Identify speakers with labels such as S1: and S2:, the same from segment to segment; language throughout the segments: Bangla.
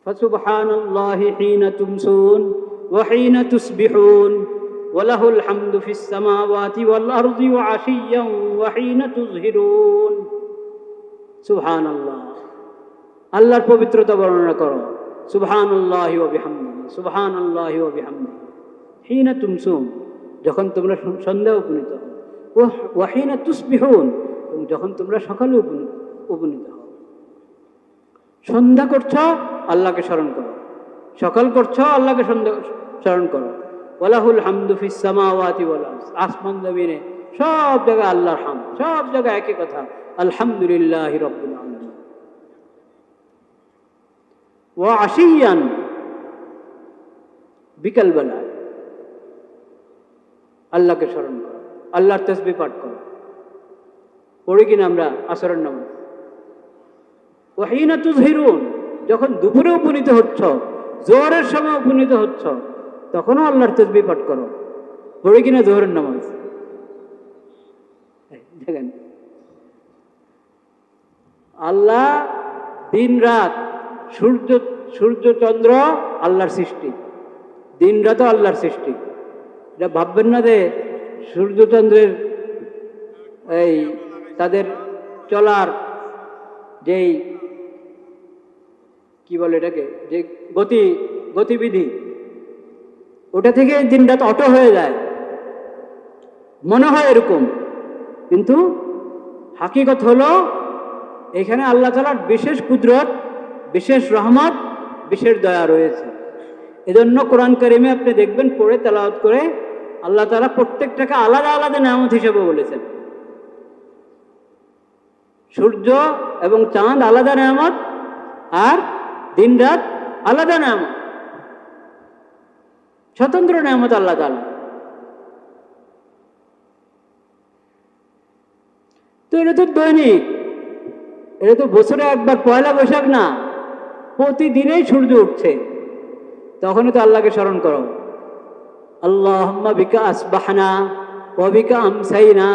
S1: ফাসুবহানাল্লাহি হিনা তুমসুন ওয়া হিনা তুসবিহুন ওয়া লাহুল হামদু ফিস সামাওয়াতি ওয়াল আরদি ওয়া আশিয়্যান ওয়া হিনা তুযহিরুন। সুবহানাল্লাহ, আল্লাহর পবিত্রতা বর্ণনা করো। সুবহানাল্লাহি ওয়া বিহামদিহি, সুবহানাল্লাহি ওয়া বিহামদিহি। হিনা তুমসুন, যখন তোমরা সন্ধ্যায় উপনীত হও। ওয়া হিনা তুসবিহুন, যখন তোমরা সকালে উপনীত হও। সন্ধ্যা করছো, আল্লাহকে স্মরণ করো। সকাল করছো, আল্লাহকে স্মরণ করো। ওয়ালাহুল হামদু ফিস সামাওয়াতি ওয়াল আরদ, আসমান জমিনে সব জায়গায় আল্লাহর হামদ, সব জায়গায় একই কথা, আলহামদুলিল্লাহি রাব্বিল আলামিন। ওয়া আশিয়ান, বিকালবেলা আল্লাহকে স্মরণ করো, আল্লাহর তাসবিহ পাঠ করো। পড়ি কিনা আমরা আসরের নামাজ। ওয়া হিনা তুযহিরুন, যখন দুপুরে উপনীত হচ্ছ, জোহরের সময় উপনীত হচ্ছ, তখনও আল্লাহর তাসবিহ পাঠ করো। পড়ি কিনা জোহরের নামাজ। দেখেন, আল্লাহ দিন রাত, সূর্য চন্দ্র আল্লাহর সৃষ্টি, দিন রাতও আল্লাহর সৃষ্টি। এটা ভাববেন না যে সূর্যচন্দ্রের এই তাদের চলার যেই কি বলে এটাকে, যে গতিবিধি, ওটা থেকে দিন রাত অটো হয়ে যায়, মনে হয় এরকম, কিন্তু হাকিকত হলো এখানে আল্লাহ তাআলার বিশেষ কুদরত, বিশেষ রহমত, বিশেষ দয়া রয়েছে। এজন্য কোরআন কারিমে আপনি দেখবেন, পড়ে তেলাওয়াত করে আল্লাহ তাআলা প্রত্যেকটাকে আলাদা আলাদা নেয়ামত হিসেবে বলেছেন। সূর্য এবং চাঁদ আলাদা নেয়ামত, আর দিন রাত আলাদা নেয়ামত, স্বতন্ত্র নেয়ামত আল্লাহ তাআলা। তো এটা তো দৈনিক, এটা তো বছরে একবার পয়লা বৈশাখ না, প্রতিদিনেই সূর্য উঠছে, তখনই তো আল্লাহকে স্মরণ করো। আল্লাহুম্মা বিকা আসবাহনা ওয়া বিকা আমসাইনা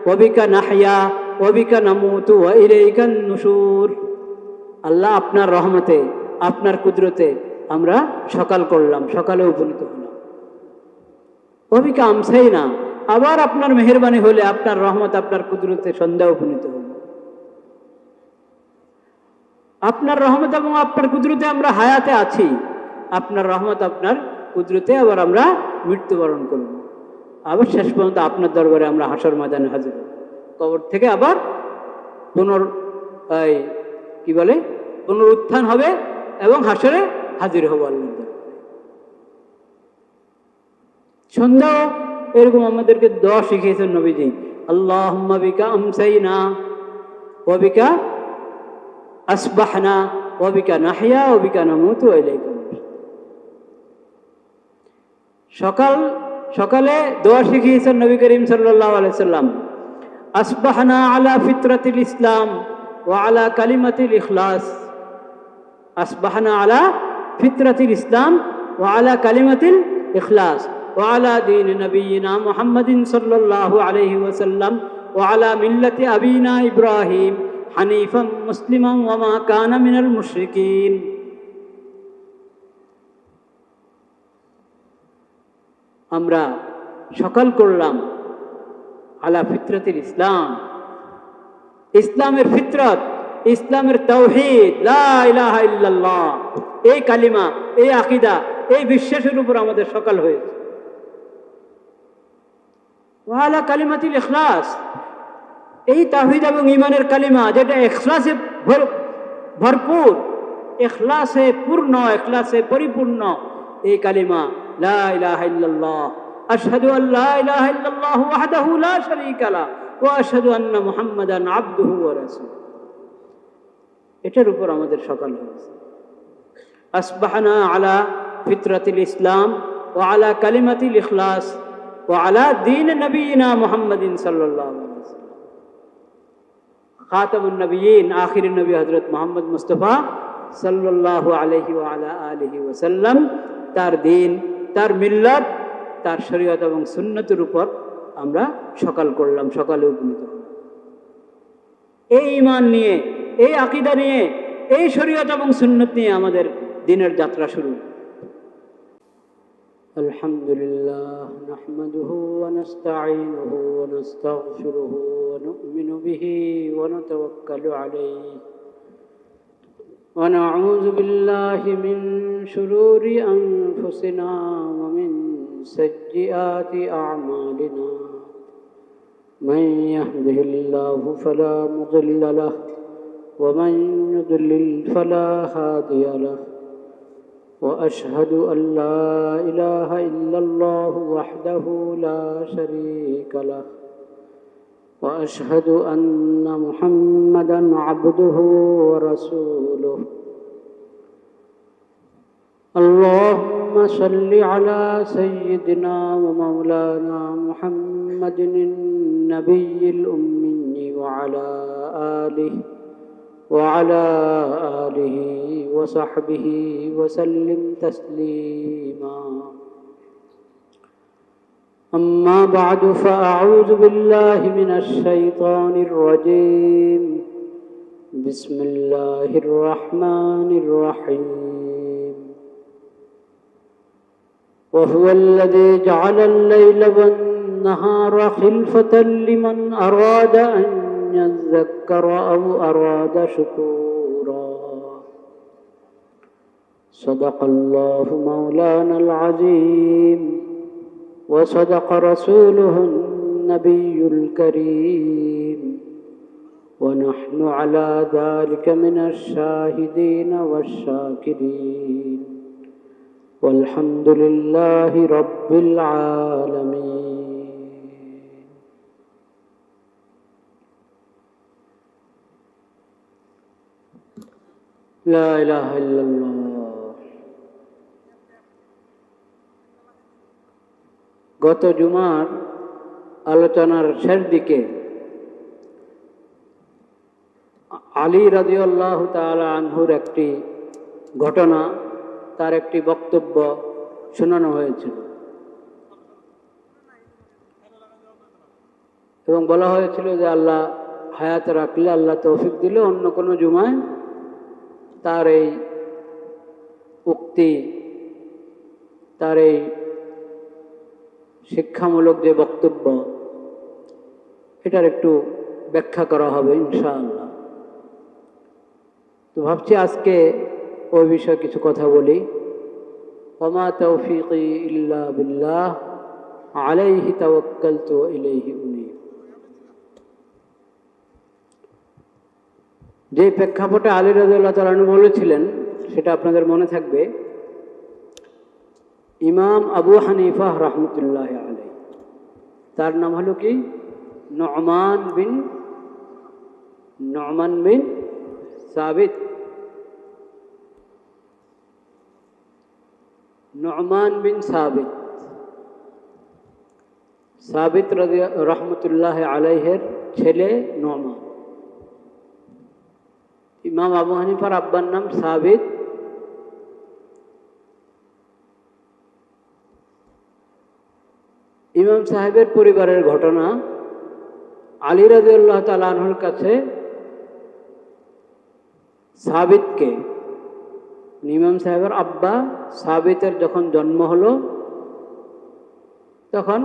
S1: ওয়া বিকা নাহইয়া ওয়া বিকা নামুতু ওয়া ইলাইকান নুশুর। আল্লাহ, আপনার রহমতে, আপনার কুদরতে আমরা সকাল করলাম, সকালে উপনীত হলাম। ওয়া বিকা আমসাইনা, আবার আপনার মেহেরবানি হলে, আপনার রহমত, আপনার কুদরতে সন্ধ্যা উপনীত হল। আপনার রহমত এবং আপনার কুদরতে আমরা হায়াতে আছি, আপনার রহমত, আপনার কুদরতে আবার আমরা মৃত্যুবরণ করব। আবার শেষ পর্যন্ত আপনার দরবারে আমরা হাসর ময়দানে হাজির হব, কবর থেকে আবার পুনরুত্থান হবে এবং হাসরে হাজির হব আল্লাহর দরবারে। সন্ধ্যা এরকম আমাদেরকে দোয়া শিখিয়েছেন নবীজি। আল্লাহুম্মা বিকা আমসাইনা ওয়া বিকা আসবাহনা ওয়া বিকা নাহইয়া ওয়া বিকা নামুতু ওয়া ইলাইকা নুশুর। সকালে দোয়া শিখিয়েছেন নবী করিম সাল্লাল্লাহু আলাইহি সাল্লাম। আসবাহনা আলা ফিতরাতিল ইসলাম ওয়া আলা কালিমাতিল ইখলাস। আসবাহনা আলা ফিতরাতিল ইসলাম ওয়া আলা কালিমাতিল ইখলাস ওয়া আলা দীন নবিয়িনা মুহাম্মাদিন সাল্লাল্লাহু আলাইহি ওয়াসাল্লাম ওয়া আলা মিল্লাতি আবিনা ইব্রাহিম হানিফাম মুসলিমান ওয়া মা কানা মিনাল মুশরিকিন। আমরা সকাল করলাম আলা ফিতরাতিল ইসলাম, ইসলামের ফিতরত, ইসলামের তাওহীদ, লা ইলাহা ইল্লাল্লাহ, এই কালিমা, এই আকীদা, এই বিশ্বাসের উপর আমাদের সকাল হয়েছে। ওয়া আলা কালিমাতিল ইখলাস, এই তাওহীদ এবং ঈমানের কালিমা, যেটা ইখলাসে ভরপুর, ইখলাসে পূর্ণ, ইখলাসে পরিপূর্ণ, এই কালিমা লা ইলাহা ইল্লাল্লাহ, আশহাদু আল্লা ইলাহা ইল্লাল্লাহু ওয়াহদাহু লা শারীকা লাহু ওয়া আশহাদু আন্না মুহাম্মাদান আবদুহু ওয়া রাসূলুহু। এটার উপর আমাদের সকাল হয়েছে। আসবাহনা আলা ফিতরাতিল ইসলাম ওয়া আলা কালিমাতিল ইখলাস ওয়া আলা দীন নবিয়িনা মুহাম্মাদিন সাল্লাল্লাহু আলাইহি ওয়াসাল্লাম। খাতামুন নবিয়্যিন, আখিরুন নবী হযরত মুহাম্মদ মুস্তাফা সাল্লাল্লাহু আলাইহি ওয়া আলা আলিহি ওয়াসাল্লাম, তার দ্বীন, তার মিল্লাত, তার শরীয়ত এবং সুন্নতের উপর আমরা সকাল করলাম, সকালে উপনীত হলাম। এই ঈমান নিয়ে, এই আকীদা নিয়ে, এই শরীয়ত এবং সুন্নত নিয়ে আমাদের দিনের যাত্রা শুরু। আলহামদুলিল্লাহ নাহমাদুহু ওয়া নাস্তাঈনুহু ওয়া নাস্তাগফিরুহু ওয়া নু'মিনু বিহি ওয়া নাতাওয়াক্কালু আলাইহি ওয়া নাউযু বিল্লাহি মিন শুরুরি আনফুসিনা ওয়া মিন সাইয়্যিআতি আ'মালিনা মান ইয়াহদিহিল্লাহু ফালা মুদিল্লা লাহু ওয়া মান ইউদ্লিল ফালা হাদিয়া লাহু وأشهد أن لا إله إلا الله وحده لا شريك له وأشهد أن محمدا عبده ورسوله اللهم صل على سيدنا ومولانا محمد النبي الأمي وعلى آله وصحبه وسلم تسليما أما بعد فأعوذ بالله من الشيطان الرجيم بسم الله الرحمن الرحيم وهو الذي جعل الليل والنهار خلفة لمن أراد أن يذكر أو أراد شكورا صدق الله مولانا العظيم وصدق رسوله النبي الكريم ونحن على ذلك من الشاهدين والشاكرين والحمد لله رب العالمين لا إله إلا الله গত জুমার আলোচনার শেষ দিকে আলী রাদিয়াল্লাহু তাআলা আনহুর একটি ঘটনা, তার একটি বক্তব্য শোনানো হয়েছিল এবং বলা হয়েছিল যে আল্লাহ হায়াত রাখলে, আল্লাহ তৌফিক দিলে অন্য কোনো জুমায় তার এই উক্তি, তার এই শিক্ষামূলক যে বক্তব্য, এটার একটু ব্যাখ্যা করা হবে ইনশাআল্লাহ। তো ভাবছি আজকে ওই বিষয়ে কিছু কথা বলি। ওমা তৌফিকি ইল্লা বিল্লাহ আলাইহি তাওয়াক্কালতু ওয়া ইলাইহি উনীব। যে প্রেক্ষাপটে আলী রাদিয়াল্লাহু তাআলা আনহু বলেছিলেন সেটা আপনাদের মনে থাকবে। ইমাম আবু হানিফা রাহমাতুল্লাহি আলাইহি, তার নাম হলো কি নু'মান বিন সাবিত। নু'মান বিন সাবিত রাহমাতুল্লাহি আলাইহির ছেলে নু'মান। ইমাম আবু হানিফার আব্বার নাম সাবিত, ইমাম সাহেবের পরিবারের ঘটনা। আলী রাদিয়াল্লাহু তাআলা আনহুর কাছে সাবিতকে, ইমাম সাহেবের আব্বা সাবিতের যখন জন্ম হলো, তখন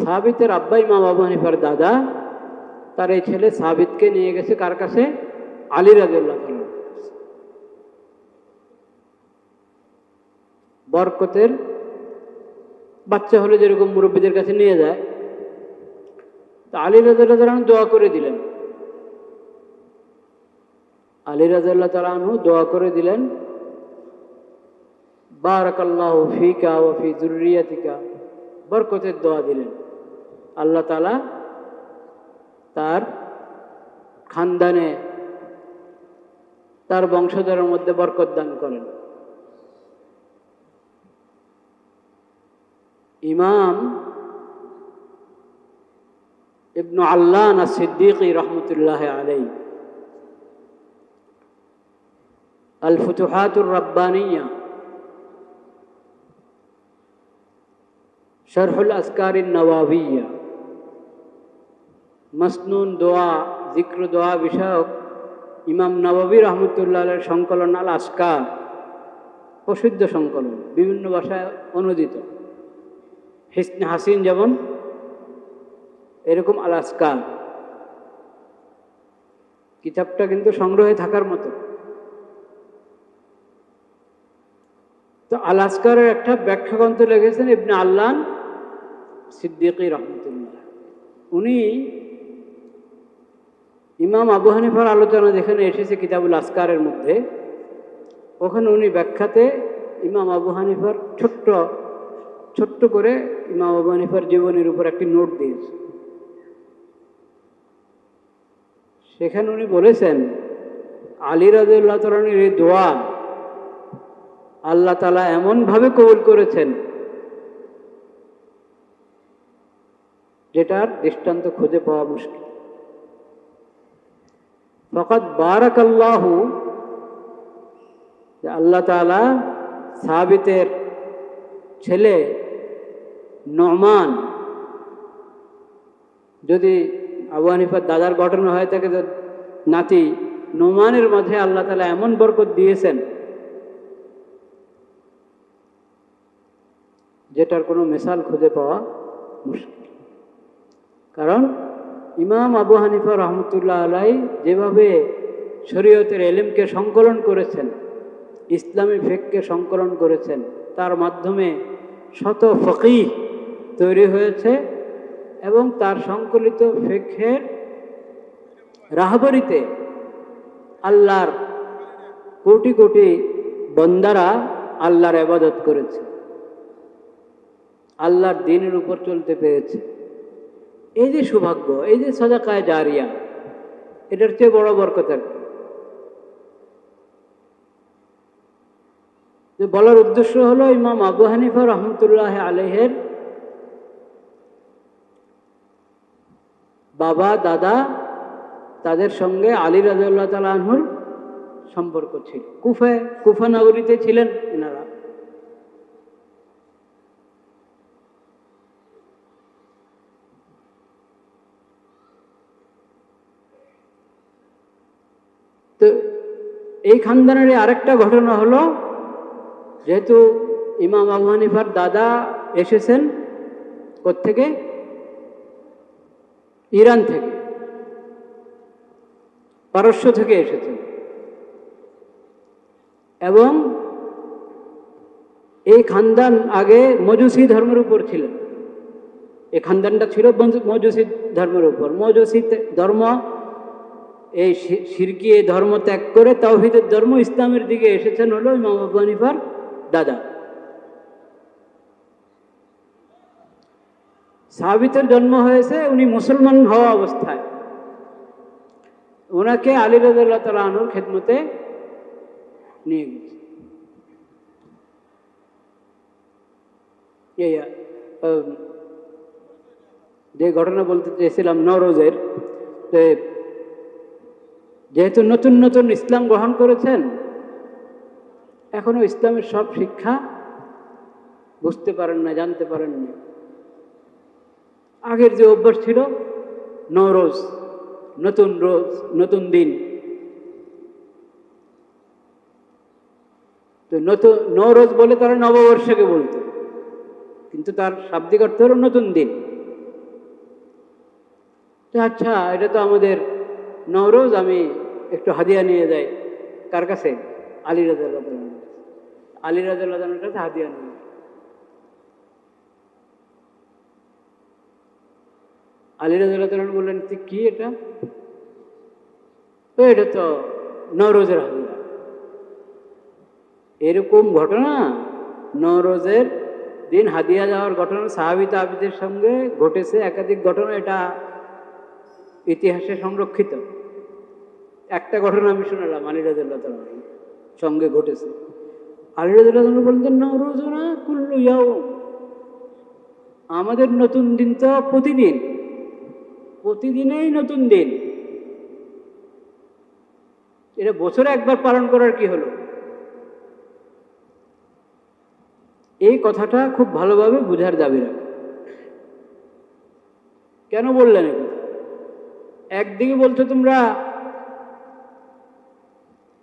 S1: সাবিতের আব্বা ইমাম আবু হানিফার দাদা তার এই ছেলে সাবিতকে নিয়ে গেছে কার কাছে? আলী রাদিয়াল্লাহু তাআলা। বরকতের বাচ্চা হলে যেরকম মুরব্বীদের কাছে নিয়ে যায়, তা আলী রাদিয়াল্লাহু তাআলা দোয়া করে দিলেন। আলী রাদিয়াল্লাহু তাআলা আনহু দোয়া করে দিলেন, বারাকাল্লাহু ফিকা ওয়া ফি যুররিয়াতিকা, বরকতের দোয়া দিলেন। আল্লাহ তাআলা তার খানদানে, তার বংশধরের মধ্যে বরকত দান করেন। ইমাম ইবনু আল্লান as-সিদ্দিকী রাহমাতুল্লাহি আলাইহি আল ফুতুহাতুর রাব্বানিয়া শরহুল আসকারিন নওয়াবিয়া মসনুন দোয়া, জিক্র দোয়া বিষয়ক ইমাম নববী রহমতুল্লাহ আলাইহির সংকলন আল আসকার, প্রসিদ্ধ সংকলন, বিভিন্ন ভাষায় অনুদিত। হিসনে হাসিন যেমন, এরকম আল আসকার কিতাবটা কিন্তু সংগ্রহে থাকার মতো। তো আল আসকারের একটা ব্যাখ্যা গ্রন্থ লিখেছেন ইবনে আল্লান সিদ্দিকী রহমতুল্লাহ। উনি ইমাম আবু হানিফার আলোচনা যেখানে এসেছে কিতাবুল আসকারের মধ্যে, ওখানে উনি ব্যাখ্যাতে ইমাম আবু হানিফার ছোট্ট করে ইমাম আবু হানিফার জীবনের উপর একটি নোট দিয়েছে। সেখানে উনি বলেছেন আলী রাদিয়াল্লাহু তাআলার এই দোয়া আল্লাহ তাআলা এমনভাবে কবুল করেছেন যেটার দৃষ্টান্ত খুঁজে পাওয়া মুশকিল। ফাকাদ বারাকাল্লাহু, যে আল্লাহ তাআলা সাবিতের ছেলে নোমান, যদি আবু হানিফার দাদার ঘটনা হয়ে থাকে, নাতি নোমানের মাঝে আল্লাহ তাআলা এমন বরকত দিয়েছেন যেটার কোনো মিসাল খুঁজে পাওয়া মুশকিল। কারণ ইমাম আবু হানিফা রহমতুল্লাহ আলাই যেভাবে শরীয়তের ইলমকে সংকলন করেছেন, ইসলামী ফিকহকে সংকলন করেছেন, তার মাধ্যমে শত ফকিহ তৈরি হয়েছে এবং তার সংকলিত ফিকহের রাহবরিতে আল্লাহর কোটি কোটি বান্দারা আল্লাহর ইবাদত করেছে, আল্লাহর দ্বীনের উপর চলতে পেরেছে। এই যে সৌভাগ্য, এই যে সাদাকায়ে জারিয়া, এটার চেয়ে বড় বরকত আর কি? যে বলার উদ্দেশ্য হলো ইমাম আবু হানিফা রহমতুল্লাহ আলাইহের বাবা দাদা, তাদের সঙ্গে আলী রাদিয়াল্লাহু তাআলা আনহুর সম্পর্ক ছিল। কুফা নগরীতে ছিলেন এনারা। তো এই খানদানের আরেকটা ঘটনা হলো, যেহেতু ইমাম আবু হানিফার দাদা এসেছেন কোত্থেকে? ইরান থেকে, পারস্য থেকে এসেছেন। এবং এই খানদান আগে মজুসি ধর্মের উপর ছিলেন। এই খানদানটা ছিল মজুসি ধর্মের উপর। মজুসি ধর্ম, এই শিরকি ধর্ম ত্যাগ করে তাওহীদের ধর্ম ইসলামের দিকে এসেছেন হলো ইমাম আবু হানিফার দাদা। সাবিতের জন্ম হয়েছে উনি মুসলমান হওয়া অবস্থায়। ওনাকে আলী রাদিয়াল্লাহু তাআলা আনহুর খেদমতে নিয়ে গেছে। যে ঘটনা বলতে চেয়েছিলাম নওরোজের, যেহেতু নতুন নতুন ইসলাম গ্রহণ করেছেন, এখনো ইসলামের সব শিক্ষা বুঝতে পারেন না, জানতে পারেন না। আগের যে অভ্যাস ছিল নওরোজ, নতুন রোজ, নতুন দিন, তো নতুন নওরোজ বলে তারা নববর্ষকে বলতো, কিন্তু তার শাব্দিক অর্থ হলো নতুন দিন। আচ্ছা, এটা তো আমাদের নওরোজ, আমি একটু হাদিয়া নিয়ে যাই। কার কাছে? আলী রাদিয়াল্লাহু তাআলা। আলী রাদিয়াল্লাহু তাআলার কাছে হাদিয়া নিয়ে। আলী রাদিয়াল্লাহু তাআলা বললেন, তুই কি এটা? তো এটা তো নওরোজের হাদিয়া। এরকম ঘটনা নওরোজের দিন হাদিয়া যাওয়ার ঘটনা সাহাবী তাবেঈদের সঙ্গে ঘটেছে, একাধিক ঘটনা, এটা ইতিহাসে সংরক্ষিত। একটা ঘটনা আমি শোনালাম আলী রাদিয়াল্লাহু তাআলার সঙ্গে ঘটেছে। আলী রাদিয়াল্লাহু তাআলা বলতেন, নওরোজ না কুল্লু ইয়াউম, আমাদের নতুন দিন তো প্রতিদিন, প্রতিদিনেই নতুন দিন। এটা বছরে একবার পালন করার কি হলো? এই কথাটা খুব ভালোভাবে বুঝার দাবি রাখে। কেন বললেন এটা? একদিকে বলছো তোমরা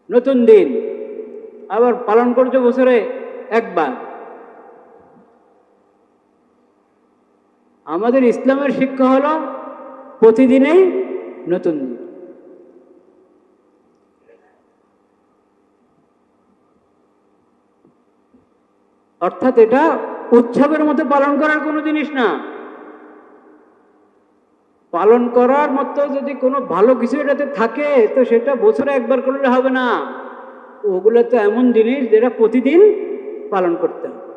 S1: নতুন দিন, আবার পালন করছো বছরে একবার। আমাদের ইসলামের শিক্ষা হলো প্রতিদিনেই নতুন দিন। অর্থাৎ এটা উৎসবের মতো পালন করার কোনো জিনিস না। পালন করার মতো যদি কোনো ভালো কিছু এটাতে থাকে তো সেটা বছরে একবার করলে হবে না। ওগুলো তো এমন জিনিস যেটা প্রতিদিন পালন করতে হবে।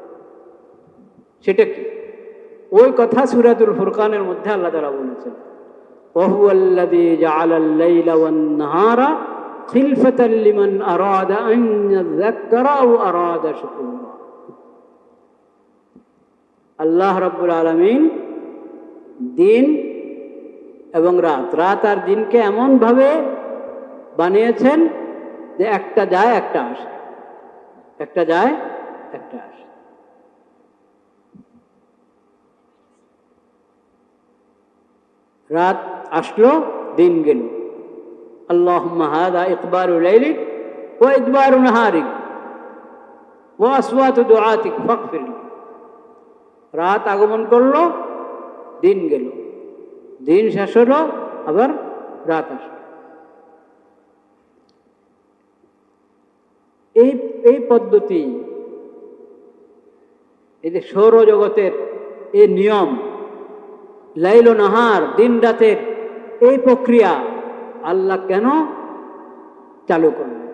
S1: সেটা কি? ওই কথা সূরাতুল ফুরকানের মধ্যে আল্লাহ তাআলা বলেছেন, ওয়াহুয়াল্লাযী জাআলাল লাইলা ওয়ান নাহারা খিলফাতাল লিমান আরাদা আন ইয়াযাক্কারা আও আরাদা শুকুরা। আল্লাহ রাব্বুল আলামিন দিন এবং রাত আর দিনকে এমন ভাবে বানিয়েছেন যে একটা যায় একটা আসে, একটা যায় একটা আসে। রাত আসলো, দিন গেল। আল্লাহুম্মা হাযা ইকবালু লাইলিক ওয়া ইদবারু নাহারিক ওয়া আসওয়াতু দুআতিক ফাগফির। রাত আগমন করলো, দিন গেল, দিন শেষ হলো, আবার রাত আসলো। এই পদ্ধতি, এই যে সৌরজগতের এই নিয়ম, লাইল ও নাহার, দিন রাতের এই প্রক্রিয়া আল্লাহ কেন চালু করলেন?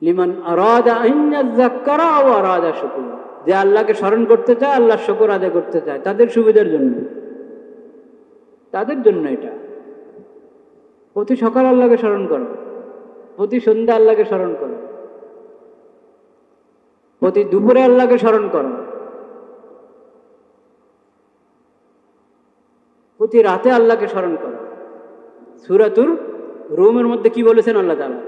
S1: লিমান আরাদা আন ইয়াযাক্কারা ওয়া আরাদা শুকুরা। যে আল্লাহকে স্মরণ করতে চায়, আল্লাহর শুকর আদায় করতে চায়, তাদের সুবিধার জন্য, তাদের জন্য এটা। প্রতি সকাল আল্লাহকে স্মরণ করো, প্রতি সন্ধ্যা আল্লাহকে স্মরণ করো, প্রতি দুপুরে আল্লাহকে স্মরণ করো, প্রতি রাতে আল্লাহকে স্মরণ করো। সূরাতুর রুমের মধ্যে কি বলেছেন আল্লাহ তাআলা?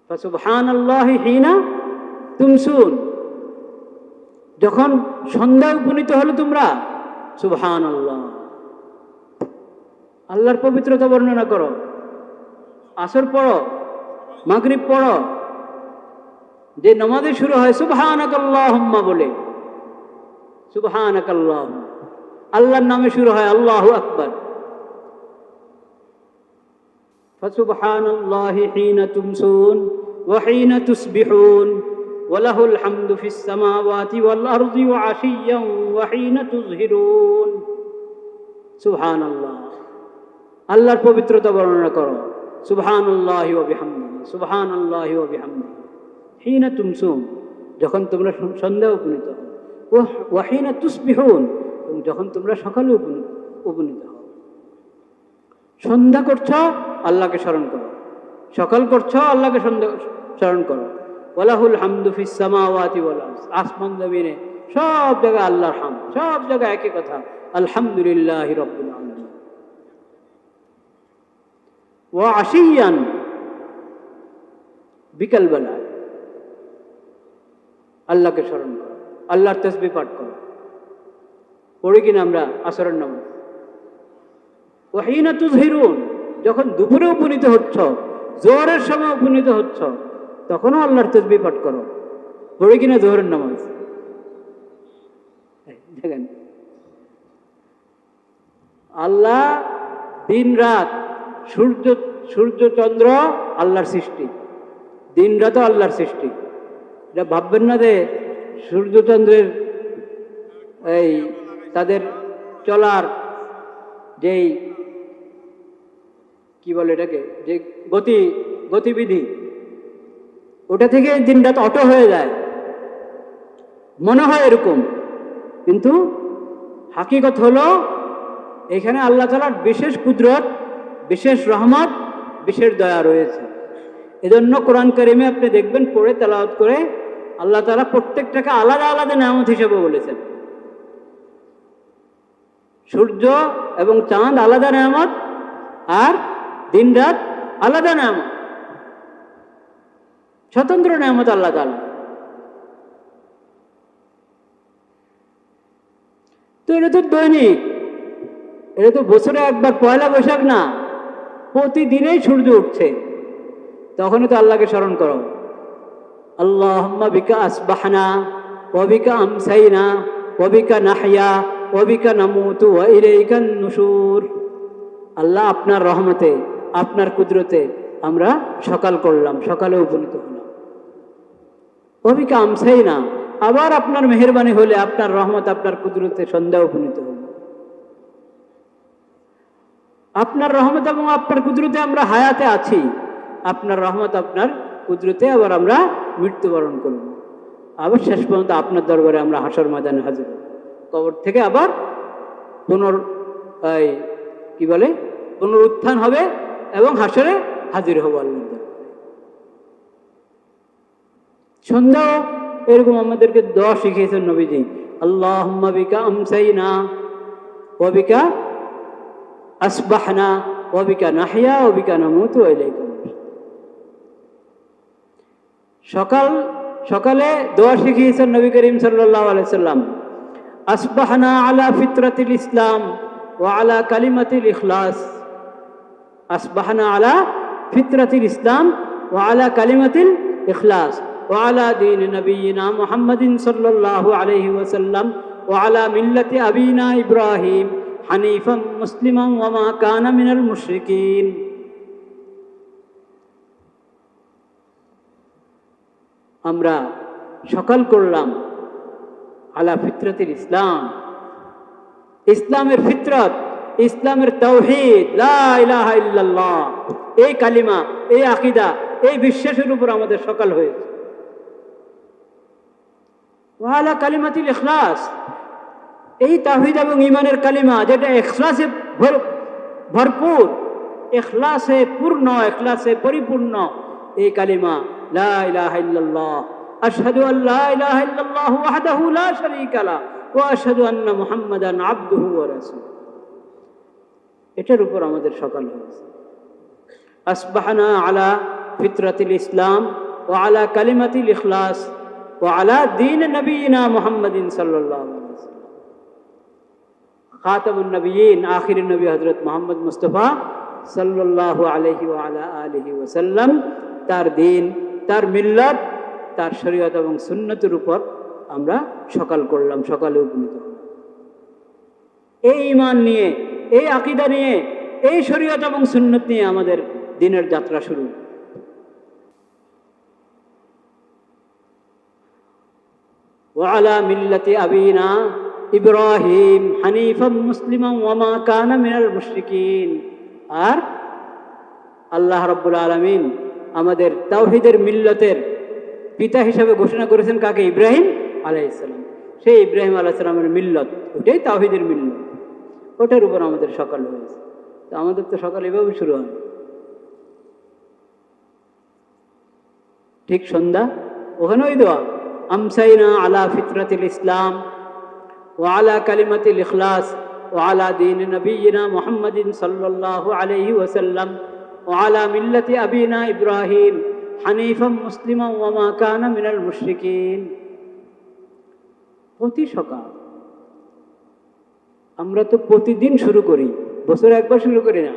S1: ফাসুবহানাল্লাহি হিনা তুমসুন। যখন সন্ধ্যা উপনীত হলো তোমরা সুবহানাল্লাহ, আল্লাহর পবিত্রতা বর্ণনা করো। আসর পড়ো, মাগরিব পড়ো, যে নামাজে শুরু হয় সুবহানাকাল্লাহুম্মা বলে, সুবহানাকাল্লাহুম্মা, আল্লাহর নামে শুরু হয় আল্লাহু আকবার। ফাসুবহানাল্লাহি হিনা তুমসুন ওয়া হিনা তুসবিহুন ওয়া লাহুল হামদু ফিস সামাওয়াতি ওয়াল আরদি ওয়া আশিয়্যান ওয়া হিনা তুযহিরুন। সুবহানাল্লাহ, আল্লাহর পবিত্রতা বর্ণনা করো। সুবহানাল্লাহি ওয়া বিহামদিহি, সুবহানাল্লাহি ওয়া বিহামদিহি হিনা তুমসুন, যখন তোমরা সন্ধ্যা উপনীত হও, ওয়া হিনা তুসবিহুন, এবং যখন তোমরা সকালে উপনীত হও। সন্ধ্যা করছো, আল্লাহকে স্মরণ করো। সকাল করছো, আল্লাহকে স্মরণ করো। ওয়ালাহুল হামদু ফিস সামাওয়াতি ওয়াল আরদ, আসমান জমিনে সব জায়গায় আল্লাহর হামদ, সব জায়গায় একই কথা, আলহামদুলিল্লাহি রাব্বিল আলামিন। ওয়া আশিয়ান, বিকালবেলা আল্লাহকে স্মরণ করো, আল্লাহর তাসবিহ পাঠ করো। পড়ি কিনা আমরা আসরের নামাজ? ওয়া হিনা তুযহিরুন, যখন দুপুরে উপনীত হচ্ছ, জোহরের সময় উপনীত হচ্ছ, তখনও আল্লাহর তাসবিহ পাঠ করো। পড়ি কিনা জোহরের নামাজ? দেখেন, আল্লাহ দিন রাত, সূর্য চন্দ্র আল্লাহর সৃষ্টি, দিন রাতও আল্লাহর সৃষ্টি। এটা ভাববেন না যে সূর্য চন্দ্রের এই তাদের চলার যেই কি বলে এটাকে, যে গতিবিধি, ওটা থেকে দিন রাত অটো হয়ে যায়, মনে হয় এরকম, কিন্তু হাকিকত হলো এখানে আল্লাহ তাআলার বিশেষ কুদরত, বিশেষ রহমত, বিশেষ দয়া রয়েছে। এজন্য কোরআন কারিমে আপনি দেখবেন, পড়ে তেলাওয়াত করে আল্লাহ তাআলা প্রত্যেকটাকে আলাদা আলাদা নেয়ামত হিসেবে বলেছেন। সূর্য এবং চাঁদ আলাদা নেয়ামত, আর দিন রাত আলাদা নেয়ামত, স্বতন্ত্র নেয়ামত আল্লাহ তাআলা। তো এটা তো দৈনিক, এটা তো বছরে একবার পয়লা বৈশাখ না, প্রতিদিনই সূর্য উঠছে, তখনই তো আল্লাহকে স্মরণ করো। আল্লাহুম্মা বিকা আসবাহনা ওয়া বিকা আমসাইনা ওয়া বিকা নাহইয়া ওয়া বিকা নামুতু ওয়া ইলাইকান নুশুর। আল্লাহ, আপনার রহমতে, আপনার কুদরতে আমরা সকাল করলাম, সকালে উপনীত হলাম। ওয়া বিকা আমসাইনা, আবার আপনার মেহেরবানি হলে, আপনার রহমত, আপনার কুদরতে সন্ধ্যা উপনীত হল। আপনার রহমত এবং আপনার কুদরতে আমরা হায়াতে আছি, আপনার রহমত, আপনার কুদরতে আবার আমরা মৃত্যুবরণ করব। আবার শেষ পর্যন্ত আপনার দরবারে আমরা হাসর ময়দানে হাজির হব। কবর থেকে আবার পুনরুত্থান হবে এবং হাসরে হাজির হব আল্লাহর দরবারে। সন্ধ্যা এরকম আমাদেরকে দোয়া শিখিয়েছেন নবীজি। আল্লাহুম্মা বিকা আমসাইনা ওয়া বিকা আসবাহনা ওয়া বিকা নাহইয়া ওয়া বিকা নামুতু ওয়া ইলাইকা নুশুর। সকালে দোয়া শিখিয়েছেন নবী করিম সাল্লাল্লাহু আলাইহি সাল্লাম। আসবাহনা আলা ফিতরাতিল ইসলাম ওয়া আলা কালিমাতিল ইখলাস। আসবাহনা আলা ফিতরাতিল ইসলাম ওয়া আলা কালিমাতিল ইখলাস ওয়া আলা দীন নবিয়িনা মুহাম্মাদিন সাল্লাল্লাহু আলাইহি ওয়াসাল্লাম ওয়া আলা মিল্লাতি আবিনা ইব্রাহিম হানিফাম মুসলিমান ওয়া মা কানা মিনাল মুশরিকিন। আমরা সকাল করলাম আলা ফিতরাতিল ইসলাম, ইসলামের ফিতরত, ইসলামের তাওহীদ, লা ইলাহা ইল্লাল্লাহ, এই কালিমা, এই আকীদা, এই বিশ্বাসের উপর আমাদের সকাল হয়েছে। ওয়া আলা কালিমাতিল ইখলাস, এই তাওহীদ এবং ঈমানের কালিমা যেটা ইখলাসে ভরপুর, ইখলাসে পূর্ণ, ইখলাসে পরিপূর্ণ, এই কালিমা লা ইলাহা ইল্লাল্লাহ, আশহাদু আল্লা ইলাহা ইল্লাল্লাহ ওয়াহদাহু লা শারীকা লাহু ওয়া আশহাদু আন্না মুহাম্মাদান আবদুহু ওয়া রাসূলুহু। এটার উপর আমাদের সকাল হয়েছে। আসবাহনা আলা ফিতরাতিল ইসলাম ওয়া আলা কালিমাতিল ইখলাস ওয়া আলা দীন নবিয়িনা মুহাম্মাদিন সাল্লাল্লাহু আলাইহি ওয়াসাল্লাম। খাতামুন নবিয়্যিন, আখিরুন নবী হযরত মুহাম্মদ মুস্তাফা সাল্লাল্লাহু আলাইহি ওয়া আলা আলিহি ওয়াসাল্লাম, তার দ্বীন, তার মিল্লাত, তার শরীয়ত এবং সুন্নতের উপর আমরা সকাল করলাম, সকালে উপনীত হলাম। এই ঈমান নিয়ে, এই আকীদা নিয়ে, এই শরীয়ত এবং সুন্নত নিয়ে আমাদের দিনের যাত্রা শুরু। ওয়া আলা মিল্লাতি আবিনা ইব্রাহিম হানিফাম মুসলিমান ওয়া মা কানা মিনাল মুশরিকিন। আর আল্লাহ রাব্বুল আলামিন আমাদের তাওহীদের মিল্লতের পিতা হিসাবে ঘোষণা করেছেন কাকে? ইব্রাহিম আলাইহিস সালাম। সেই ইব্রাহিম আলাইহিস সালামের মিল্লত, ওটাই তাওহীদের মিল্লত, ওটার উপর আমাদের সকাল হয়েছে। তো আমাদের তো সকাল এভাবে শুরু হয়। ঠিক সন্ধ্যা, ওখানে ওই দোয়া, আমসাইনা আলা ফিতরাতিল ইসলাম ওয়া আলা কালিমাতিল ইখলাস ওয়া আলা দীন নবিয়িনা মুহাম্মাদিন সাল্লাল্লাহু আলাইহি ওয়াসাল্লাম ওয়া আলা মিল্লাতি আবিনা ইব্রাহিম হানিফাম মুসলিমান ওয়া মা কানা মিনাল মুশরিকিন। প্রতি সকাল আমরা তো প্রতিদিন শুরু করি, বছরে একবার শুরু করি না,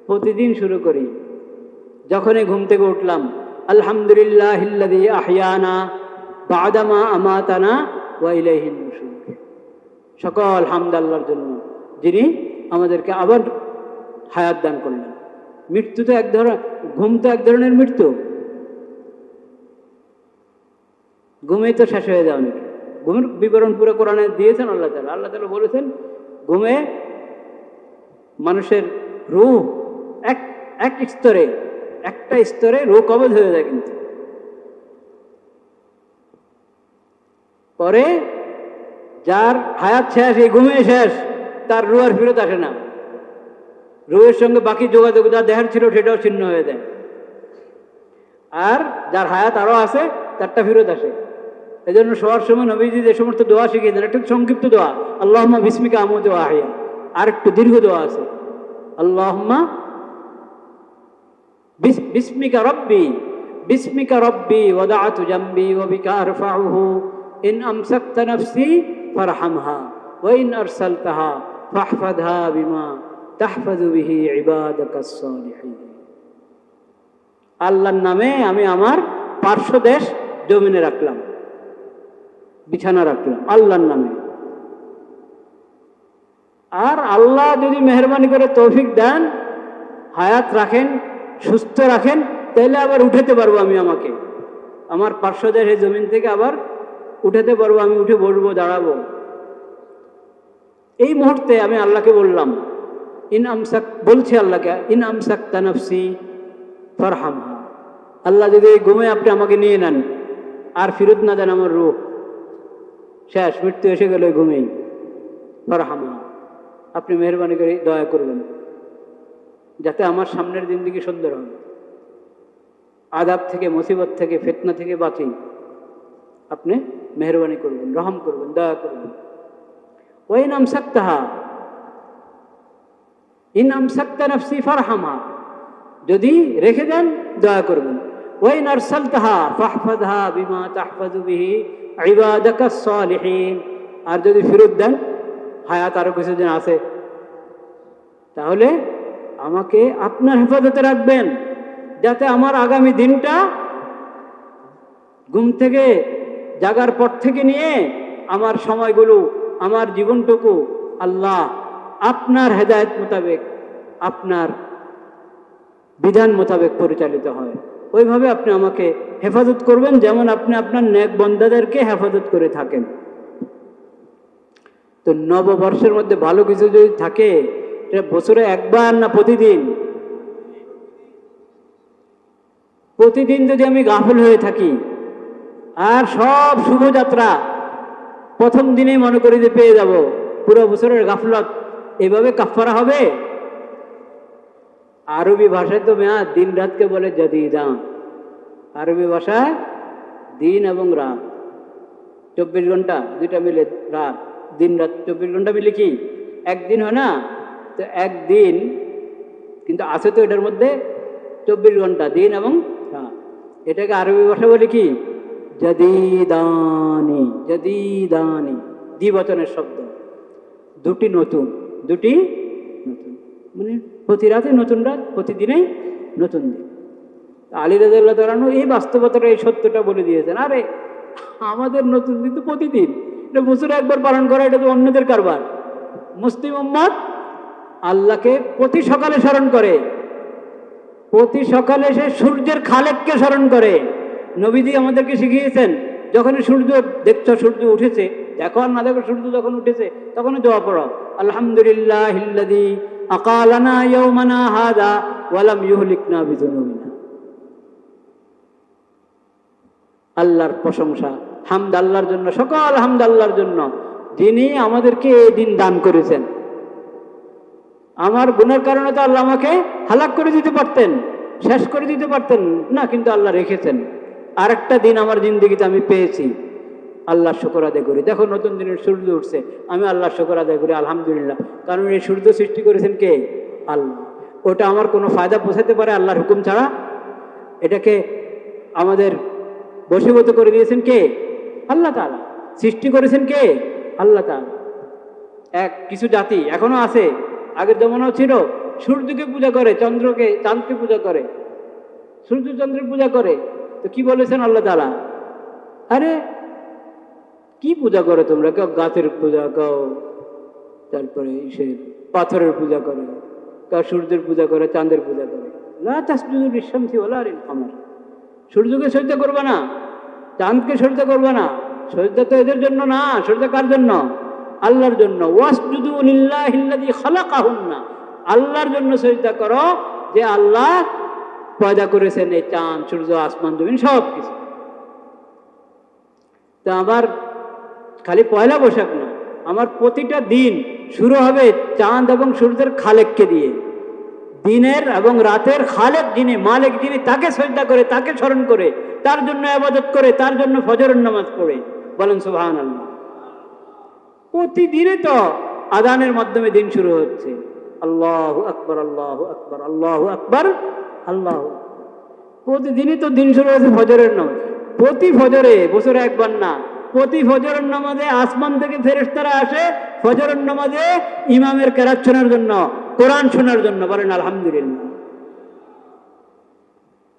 S1: প্রতিদিন শুরু করি। যখনই ঘুম থেকে উঠলাম, আলহামদুলিল্লাহিল্লাযী আহইয়ানা বা'দা মা আমাতানা ওয়া ইলাইহিন নুশুর। সকল হামদ আল্লাহর জন্য, যিনি আমাদেরকে আবার হায়াত দান করলেন। মৃত্যু তো এক ধরনের, ঘুম তো এক ধরনের মৃত্যু। ঘুমেই তো শেষ হয়ে যাওয়া নাকি? ঘুমের বিবরণ পুরো কোরআনে দিয়েছেন আল্লাহ তাআলা। আল্লাহ তাআলা বলেছেন, ঘুমে মানুষের রূহ এক স্তরে, একটা স্তরে রূহ কবজ হয়ে যায়, কিন্তু পরে যার হায়াত শেষ, এই ঘুমে শেষ, তার রূহ আর ফেরত আসে না। রূহের সঙ্গে বাকি যোগাযোগ যা দেহের ছিল সেটাও ছিন্ন হয়ে যায়। আর যার হায়াত আরো আছে, তারটা ফেরত আসে। এই জন্য শোয়ার সময় নবীজি যে সমস্ত দোয়া শিখিয়ে দেন, একটা সংক্ষিপ্ত দোয়া, আল্লাহুম্মা বিসমিকা আমুতু ওয়া আহইয়া। আর একটু দীর্ঘ দোয়া আছে, আল্লাহুম্মা বিসমিকা রব্বি ওয়াদাআতু জামবি ওয়া বিকা আরফাউহু ইন আমসাকতা নাফসি ফারহামহা ওয়া ইন আরসালতাহা ফাহফাযহা বিমা তাহফাযু বিহি ইবাদাকাস সালিহিন। আল্লাহর নামে আমি আমার পার্শ্ব দেশ জমিনে রাখলাম, বিছানা রাখলাম আল্লাহর নামে। আর আল্লাহ যদি মেহরবানি করে তৌফিক দেন, হায়াত রাখেন, সুস্থ রাখেন, তাহলে আবার উঠাতে পারবো আমি, আমাকে আমার পার্শ্ব দেশের জমিন থেকে আবার উঠাতে পারবো, আমি উঠে বসবো, দাঁড়াবো। এই মুহূর্তে আমি আল্লাহকে বললাম, বলছি আল্লাহকে, ইন আমসাকতা নাফসি ফারহামহা, আল্লাহ যদি এই ঘুমে আপনি আমাকে নিয়ে নেন আর ফিরত না দেন আমার রূহ, শেষ, মৃত্যু এসে গেল এই ঘুমেই, ফারহামহা, আপনি মেহরবানি করে দয়া করবেন যাতে আমার সামনের জিন্দেগি সুন্দর হয়, আযাব থেকে, মুসিবত থেকে, ফিতনা থেকে বাঁচি। আপনি মেহরবানি করবেন, রহম করবেন, দয়া করবেন। ওয়াইন আমসাকতাহা, ইন আমসাকতা নাফসি ফারহামহা, যদি রেখে দেন দয়া করবেন। ওয়াইন আরসালতাহা ফাহফাযহা বিমা তাহফাযু বিহি ইবাদাকাস সালিহিন, আর যদি ফিরত দেন, হায়াত আরো কিছুদিন আছে, তাহলে আমাকে আপনার হেফাজতে রাখবেন, যাতে আমার আগামী দিনটা ঘুম থেকে জাগার পর থেকে নিয়ে আমার সময়গুলো, আমার জীবনটুকু আল্লাহ আপনার হেদায়েত মোতাবেক, আপনার বিধান মোতাবেক পরিচালিত হয়। ওইভাবে আপনি আমাকে হেফাজত করবেন, যেমন আপনি আপনার নেক বান্দাদেরকে হেফাজত করে থাকেন। তো নববর্ষের মধ্যে ভালো কিছু যদি থাকে, এটা বছরে একবার না প্রতিদিন? প্রতিদিন যদি আমি গাফিল হয়ে থাকি আর সব শুভযাত্রা প্রথম দিনেই মনে করি যে পেয়ে যাব, পুরো বছরের গাফলত এভাবে কাফারা হবে? আরবি ভাষায় তো মেয়া দিন রাতকে বলে জাদিদা, আরবি ভাষায় দিন এবং রাত 24 ঘন্টা, দুইটা মিলে রাত, দিন রাত 24 ঘন্টা মিলে কি একদিন হয় না? তো একদিন কিন্তু আছে তো এটার মধ্যে 24 ঘন্টা, দিন এবং রাত। এটাকে আরবি ভাষা বলে কি? জাদিদানি, জাদিদানি, দ্বিবচনের শব্দ, দুটি নতুন, দুটি নতুন, মানে প্রতি রাতে নতুন রাত, প্রতিদিনেই নতুন দিন। আলী রাদিয়াল্লাহু তাআলা আনহু এই বাস্তবতাটা, এই সত্যটা বলে দিয়েছেন। আরে আমাদের নতুন দিন তো প্রতিদিন, এটা বছরে একবার পালন করা, এটা তো অন্যদের কারবার। মুসলিম উম্মত আল্লাহকে প্রতি সকালে স্মরণ করে, প্রতি সকালে সে সূর্যের খালেককে স্মরণ করে। নবীজি আমাদেরকে শিখিয়েছেন, যখন সূর্য দেখছো, সূর্য উঠেছে, দেখো আর না দেখো, সূর্য যখন উঠেছে তখন দোয়া পড়ো, আলহামদুলিল্লাহিল্লাযী আকালানা ইয়াওমানা হাযা ওয়া লাম ইউহলিকনা বিযুনুবিনা। আল্লাহর প্রশংসা, হামদ আল্লাহর জন্য, সকল হামদ আল্লাহর জন্য, যিনি আমাদেরকে এই দিন দান করেছেন। আমার গুনার কারণে তো আল্লাহ আমাকে হালাক করে দিতে পারতেন, শেষ করে দিতে পারতেন না, কিন্তু আল্লাহ রেখেছেন। আরেকটা দিন আমার জিন্দগিতে আমি পেয়েছি, আল্লাহর শুকর আদায় করি। দেখো নতুন দিনের সূর্য উঠছে, আমি আল্লাহর শুকর আদায় করি, আলহামদুলিল্লাহ। কারণ এই সূর্য সৃষ্টি করেছেন কে? আল্লাহ। ওটা আমার কোনো ফায়দা পৌঁছাতে পারে আল্লাহর হুকুম ছাড়া? এটাকে আমাদের বশীভূত করে দিয়েছেন কে? আল্লাহ তাআলা। সৃষ্টি করেছেন কে? আল্লাহ তাআলা। কিছু জাতি এখনো আছে, আগের জমানাও ছিল, সূর্যকে পূজা করে, চন্দ্রকে, চাঁদকে পূজা করে, সূর্য চন্দ্রের পূজা করে। তো কি বলেছেন আল্লাহ তাআলা? আরে কি পূজা করে তোমরা? কেউ গাছের পূজা, কেউ তারপরে পাথরের পূজা করে, কেউ সূর্যের পূজা করে, চাঁদের পূজা করে। লা তাসজুদু লিশ-শামসি ওয়ালা লিল-কমর, সূর্যকে সজদা করবে না, চাঁদকে সজদা করবে না। সজদা তো এদের জন্য না, সজদা কার জন্য? আল্লাহর জন্য। ওয়াসজুদু লিল্লাহিল্লাযী খালাকাহুন্না, আল্লাহর জন্য সজদা করো, যে আল্লাহ পয়দা করেছেন এই চাঁদ, সূর্য, আসমান, জমিন সব কিছু। তো আমার খালি পয়লা বৈশাখ না, আমার প্রতিটা দিন শুরু হবে চাঁদ এবং সূর্যের খালেককে দিয়ে। দিনের এবং রাতের খালেক যিনি, মালিক যিনি, তাকে সজদা করে, তাকে স্মরণ করে, তার জন্য ইবাদত করে, তার জন্য ফজরের নামাজ পড়ে। বলেন সুবহানাল্লাহ। প্রতিদিনে তো আযানের মাধ্যমে দিন শুরু হচ্ছে, আল্লাহু আকবার, আল্লাহু আকবার, আল্লাহু আকবার, আল্লাহু। প্রতিদিনই তো দিন শুরু হচ্ছে ফজরের নামাজ। প্রতি ফজরে, বছরে একবার না, প্রতি ফজরের নামাজে আসমান থেকে ফেরেশতারা আসে ফজরের নামাজে ইমামের কেরাত শোনার জন্য। কোরআন শোনার জন্য। বলেন আলহামদুলিল্লাহ।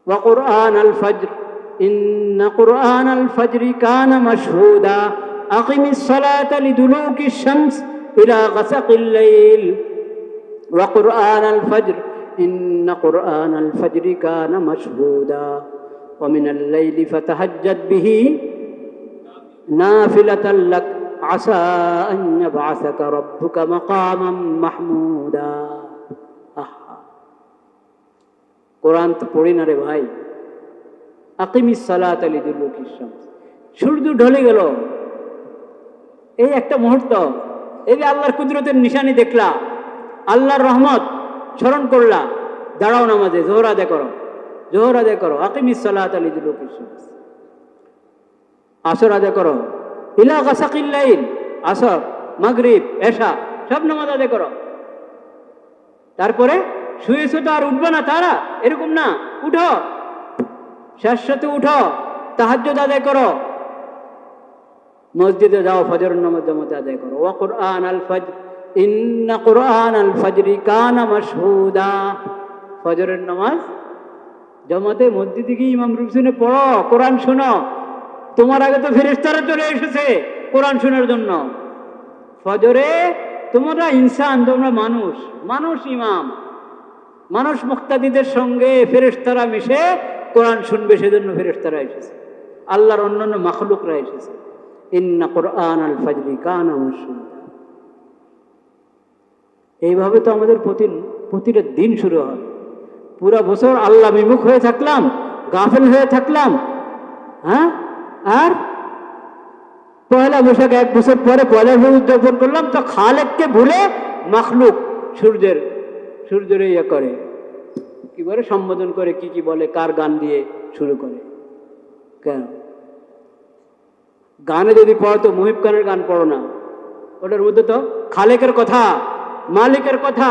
S1: ওয়া কুরআনাল ফাজর ইন্না কুরআনাল ফাজরি কানা মাশহুদা আকিমিস সালাতা লিদুলুকিশ শামস ইলা গাসাকিল লাইল ওয়া কুরআনাল ফাজর ইন্না কুরআনাল ফাজরি কানা মাশহুদা ওয়া মিনাল লাইলি ফাতাহাজ্জাদ বিহি নাফিলাতাল লাক আসা আন ইয়াবআসাকা রাব্বুকা মাকামান মাহমুদা। কোরআন তো পড়ি না রে ভাই। আকিমিস সালাতা লিদুলুকিশ শামস, সূর্য ঢলে গেল, এই একটা মুহূর্ত, এই যে আল্লাহর কুদরতের নিশানি দেখলা, আল্লাহর রহমত স্মরণ করলা, দাঁড়াও নামাজে, জোহর আদায় করো, জোহর আদায় করো। আকিমিস সালাতা লিদুলুকিশ শামস। আসর আদায় করো, ইলা গাসাকিল লাইল, আসর, মাগরিব, এশা সব নামাজ আদায় করো। তারপরে শুয়েছো তো আর উঠবে না তারা, এরকম না, উঠো, শেষ সাথে উঠো, তাহাজ্জুদ আদায় করো, মসজিদে যাও, ফজরের নামাজ জামাতে আদায় করো। ওয়া কুরআনাল ফাজর ইন্না কুরআনাল ফাজরি কানা মাশহুদা। ফজরের নামাজ জামাতে মসজিদে গিয়ে ইমাম রুকসুনে পড়ো, কোরআন শোনো। তোমার আগে তো ফেরেশতারা চলে এসেছে কোরআন শোনার জন্য। ফজরে তোমরা ইনসান, তোমরা মানুষ, মানুষ ইমাম, মানুষ মুক্তাদিদের সঙ্গে ফেরেশতারা মিশে কোরআন শুনবে, সেজন্য ফেরেশতারা এসেছে, আল্লাহর অন্যান্য মাখলুকরা এসেছে। ইন্না কুরআনাল ফাজরি কানা মাশহুদা। এইভাবে তো আমাদের প্রতিটা দিন শুরু হয়। পুরা বছর আল্লাহ বিমুখ হয়ে থাকলাম, গাফেল হয়ে থাকলাম, হ্যাঁ, আর পয়লা বৈশাখ এক বছর পরে পয়লা বৈশাখ উদযাপন করলাম, তো খালেককে ভুলে মাখলুক সূর্যের ইয়ে করে, কি বলে, সম্বোধন করে, কি কি বলে, কার গান দিয়ে শুরু করে। কেন গানে যদি পড়ো তো মুহিব খানের গান পড়ো না, ওটার মধ্যে তো খালেকের কথা, মালিকের কথা।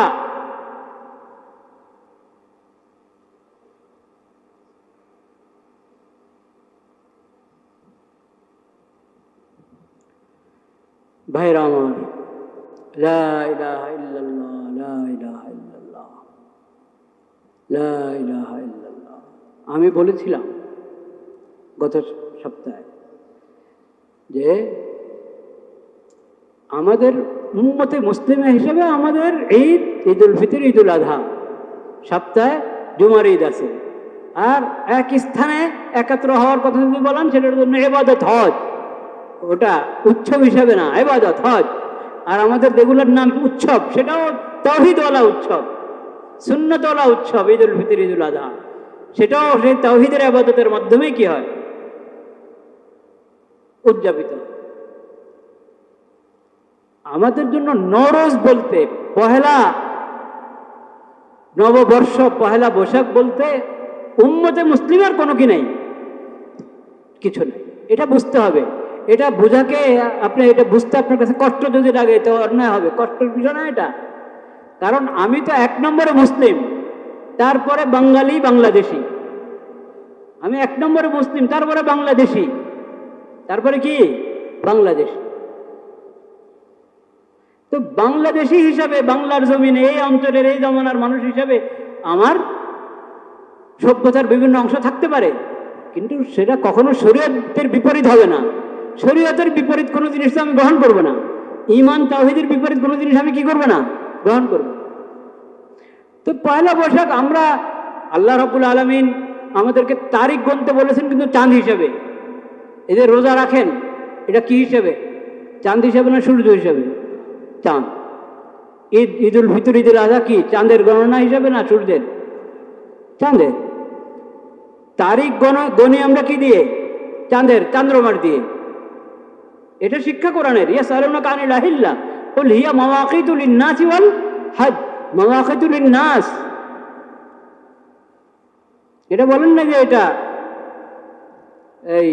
S1: ভাইরা আমার, লা ইলাহা ইল্লাল্লাহ, লা ইলাহা ইল্লাল্লাহ, লা ইলাহা ইল্লাল্লাহ। আমি বলেছিলাম গত সপ্তাহে যে আমাদের উম্মতে মুসলিমা হিসেবে আমাদের ঈদ, ঈদুল ফিতর, ঈদুল আযহা, সপ্তাহে জুমার ঈদ আছে। আর এক স্থানে একত্র হওয়ার কথা যদি বলেন, সেটার জন্য ইবাদত হজ, ওটা উৎসব হিসাবে না, ইবাদত হজ। আর আমাদের যেগুলোর নাম উৎসব, সেটাও তাওহীদওয়ালা উৎসব, সুন্নতওয়ালা উৎসব, ঈদুল ফিতর, ঈদুল আযহা, সেটাও সেই তাওহীদের ইবাদতের মাধ্যমে কি হয়, উদযাপিত। আমাদের জন্য নওরোজ বলতে, পহেলা নববর্ষ, পহেলা বৈশাখ বলতে উম্মতে মুসলিমের কোনো কি নেই, কিছু নেই। এটা বুঝতে হবে। এটা বোঝাকে আপনি, এটা বুঝতে আপনার কাছে কষ্ট যদি লাগে তো অন্যায় হবে, কষ্টের বিষয় না এটা। কারণ আমি তো এক নম্বরে মুসলিম, তারপরে বাঙালি, বাংলাদেশি। আমি এক নম্বরে মুসলিম, তারপরে বাংলাদেশি, তারপরে কি বাংলাদেশি। তো বাংলাদেশি হিসাবে, বাংলার জমিনে, এই অঞ্চলের, এই জমানার মানুষ হিসাবে আমার সভ্যতার বিভিন্ন অংশ থাকতে পারে, কিন্তু সেটা কখনো শরীয়তের বিপরীত হবে না। শরীয়তের বিপরীত কোনো জিনিস আমি গ্রহণ করব না। ঈমান তাওহীদের বিপরীত কোনো জিনিস আমি কি করব না, গ্রহণ করব। তো পয়লা বৈশাখ আমরা, আল্লাহ রাব্বুল আলামিন আমাদেরকে তারিখ গুনতে বলেছেন, কিন্তু চাঁদ হিসেবে। এদের রোজা রাখেন, এটা কি হিসেবে, চাঁদ হিসেবে না সূর্য হিসেবে? চাঁদ। ঈদুল ফিতর, ঈদুল আযহা কি চাঁদের গণনা হিসাবে না সূর্যের? চাঁদের। তারিখ গণি আমরা কি দিয়ে? চাঁদের, চন্দ্রমার দিয়ে। এটা শিক্ষা কোরআনের। ইয়াসআলুনাকা আনিল আহিল্লাহ কুল হিয়া মাওয়াকিতু লিন-নাসি ওয়াল হজ, মাওয়াকিতু লিন-নাস। এটা বলেন না যে এটা এই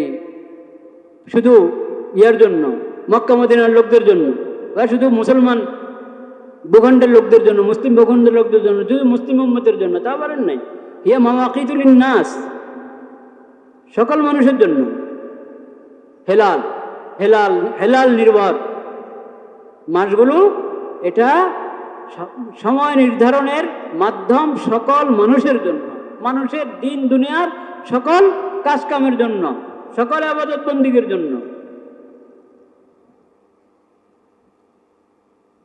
S1: শুধু ইয়ার জন্য, মক্কা মদিনার লোকদের জন্য, বা শুধু মুসলমান ভূখণ্ডের লোকদের জন্য, মুসলিম ভূখণ্ডের লোকদের জন্য, শুধু মুসলিম উম্মতের জন্য, তা বলেন নাই। হিয়া মাওয়াকিতু লিন-নাস, সকল মানুষের জন্য। হেলাল, হেলাল, হেলাল নির্ভর মাসগুলো, এটা সময় নির্ধারণের মাধ্যম সকল মানুষের জন্য, মানুষের দিন দুনিয়ার সকল কাজকামের জন্য, সকল ইবাদত বন্দেগীর জন্য।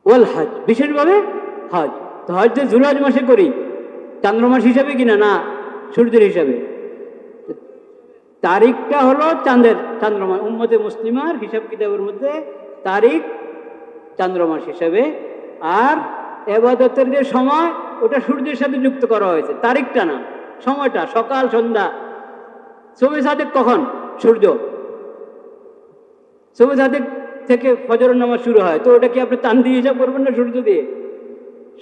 S1: ওয়াল হজ, বিশেষভাবে হজ। তো হজ যে জুলহজ মাসে করি, চান্দ্রমাস হিসাবে কিনা, না সূর্যের হিসাবে। তারিখটা হলো চান্দ্রমাস, উম্মতে মুসলিমার হিসাব কিতাবের মধ্যে তারিখ চান্দ্রমাস হিসাবে। আর ইবাদতের যে সময়, ওটা সূর্যের সাথে যুক্ত করা হয়েছে, তারিখটা না, সময়টা। সকাল সন্ধ্যা, সুবহে সাদেক কখন? সূর্য। সুবহে সাদেক থেকে ফজরের নামাজ শুরু হয়, তো ওটা কি আপনি চাঁদ দিয়ে হিসাব করবেন না সূর্য দিয়ে?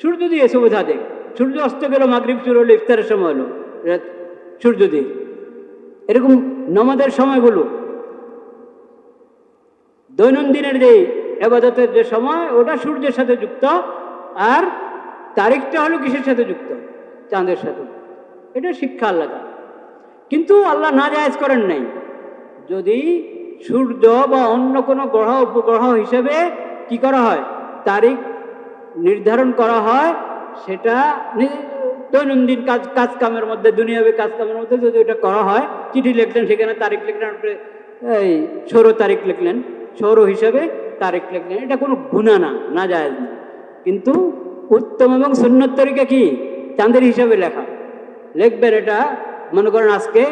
S1: সূর্য দিয়ে সুবহে সাদেক। সূর্য অস্ত গেল, মাগরিব শুরু হলো, ইফতারের সময় হলো, সূর্য দিয়ে। এরকম নামাজের সময়গুলো, দৈনন্দিনের যে ইবাদতের যে সময়, ওটা সূর্যের সাথে যুক্ত। আর তারিখটা হলো কিসের সাথে যুক্ত? চাঁদের সাথে। এটা শিক্ষা আল্লাহ তাআলা। কিন্তু আল্লাহ নাজায়েজ করেন নাই। যদি সূর্য বা অন্য কোনো গ্রহ উপগ্রহ হিসেবে কি করা হয়, তারিখ নির্ধারণ করা হয়, সেটা দৈনন্দিন কাজ কামের মধ্যে, দুনিয়াবী কাজ কামের মধ্যে যদি এটা করা হয়, চিঠি লিখলেন, সেখানে তারিখ লিখলেন, এই সৌর তারিখ লিখলেন, সৌর হিসাবে তারিখ লিখলেন, এটা কোনো গুনাহ না, নাজায়েজ না। কিন্তু উত্তম এবং সুন্নত তরিকা কি? চাঁদের হিসাবে লেখা। লিখবেন এটা, মনে করেন আজকে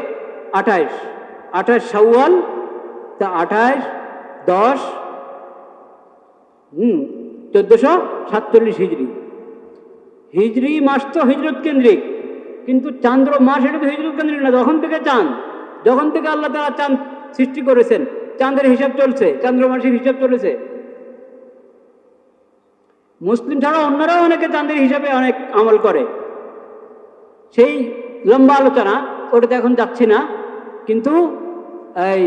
S1: 28 শাওয়াল, তা 28-10 1447 হিজরি। হিজরি মাস তো হিজরত কেন্দ্রিক, কিন্তু চান্দ্র মাস এটা তো হিজরত কেন্দ্রিক না। যখন থেকে চাঁদ, যখন থেকে আল্লাহ তাআলা চাঁদ সৃষ্টি করেছেন, চাঁদের হিসাব চলছে, চান্দ্র মাসের হিসাব চলেছে। মুসলিম ছাড়া অন্যরাও অনেকে চাঁদের হিসাবে অনেক আমল করে, সেই লম্বা আলোচনা, ওটাতে এখন যাচ্ছি না। কিন্তু এই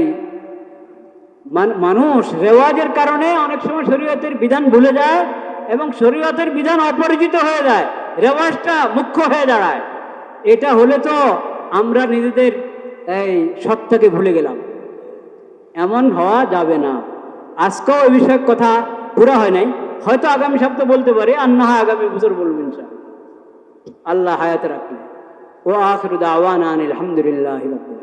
S1: মানুষ রেওয়াজের কারণে অনেক সময় শরীয়তের বিধান ভুলে যায় এবং শরীয়তের বিধান অপরিচিত হয়ে যায়, রেওয়াজটা মুখ্য হয়ে দাঁড়ায়। এটা হলে তো আমরা নিজেদের এই সত্তাকে ভুলে গেলাম। এমন হওয়া যাবে না। আজকেও এই বিষয়ে কথা পুরা হয় নাই, হয়তো আগামী সপ্তাহে বলতে পারি, আর না হয় আগামী বছর বলবো ইনশাআল্লাহ, আল্লাহ হায়াতে রাখলে। ও আখিরু দাওয়ানা আনিল হামদুলিল্লাহি রাব্বিল